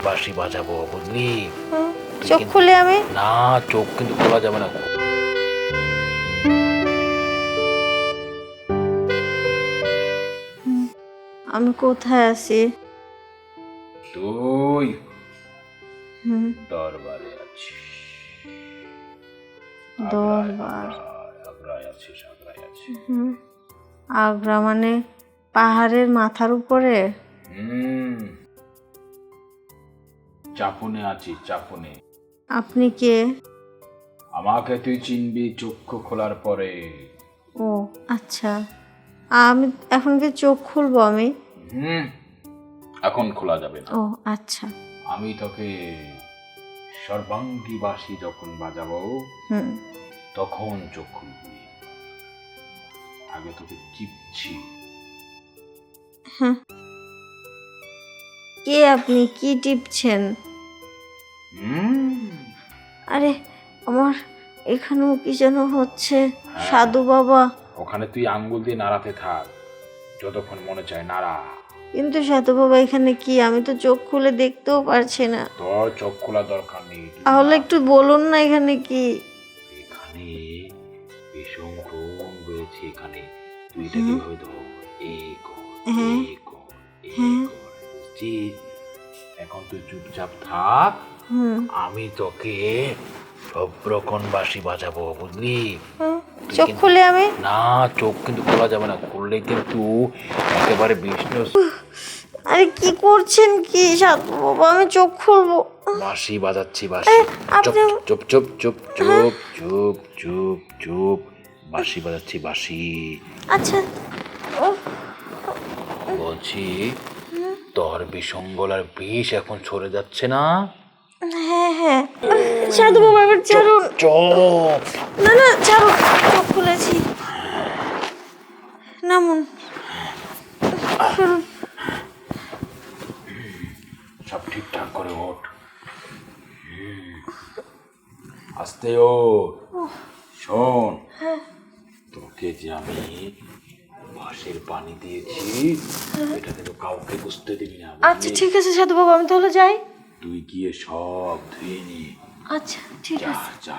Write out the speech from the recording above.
বাঁশি বাজাবো বুঝলি? চোখ খুলে আমি না, চোখ কিন্তু খোলা যাবে না। আমি কোথায় আছি? তুই দরবারে আছিস। দরবার? আগ্রায় আছিস, আগ্রায় আছিস। আগ্রা মানে পাহাড়ের মাথার উপরে? চাপুনে আছিস, চাপুনে। আপনি কে? আমাকে তুই চিনবি চক্ষু খোলার পরে। ও আচ্ছা, আমি এখন কি চোখ খুলবো আমি? এখন খোলা যাবে না। ও আচ্ছা। আমি তোকে সর্বাঙ্গী বাঁশি যখন বাজাবো তখন চোখ খুলবি। আগে তোকে চিপছি। কে আপনি? কি টিপছেন? আরে আমার এখানেও কি যেন হচ্ছে। সাধু বাবা। ওখানে তুই আঙ্গুল দিয়ে নাড়াতে থাক যতক্ষণ মনে চায় নাড়া। কিন্তু সাধু বাবা এখানে কি? আমি তো চোখ খুলে দেখতেও পারছি না। তোর চোখ খোলা দরকার নেই। তাহলে একটু বলুন না এখানে কি? এখানে ভীষণ গ্রহণ রয়েছে। এখানে তুই এটাকে হয়তো এখন তুই চুপচাপ থাক। আমি তোকে সব রকম বাঁশি বাজাবো বুঝলি? চোখ খুলে আমি না, চোখ কিন্তু খোলা যাবে না। খুললে কিন্তু একেবারে বিষ্ণু। আরে কি করছেন কি সাধু বাবা? আমি চোখ খুলবো। বাঁশি বাজাচ্ছি, বাঁশি। চুপ চুপ চুপ চুপ চুপ চুপ চুপ। বাঁশি বাজাচ্ছি, বাঁশি। আচ্ছা বলছি তোর বিশঙ্গলার বিষ এখন সরে যাচ্ছে না? হ্যাঁ সাধু বাবা এবার ছাড়ুন। চুপ। না না ছাড়ুন, চোখ খুলেছি। নামুন। সব ঠিকঠাক করে ওঠ। আস্তে ওঠ। শোন, তোকে যে আমি বাঁশের পানি দিয়েছি এটা কিন্তু কাউকে বুঝতে দিবি না। আচ্ছা ঠিক আছে সাধু বাবা, আমি তাহলে যাই। তুই গিয়ে সব ধুয়ে নি। আচ্ছা ঠিক যা আছে। যা।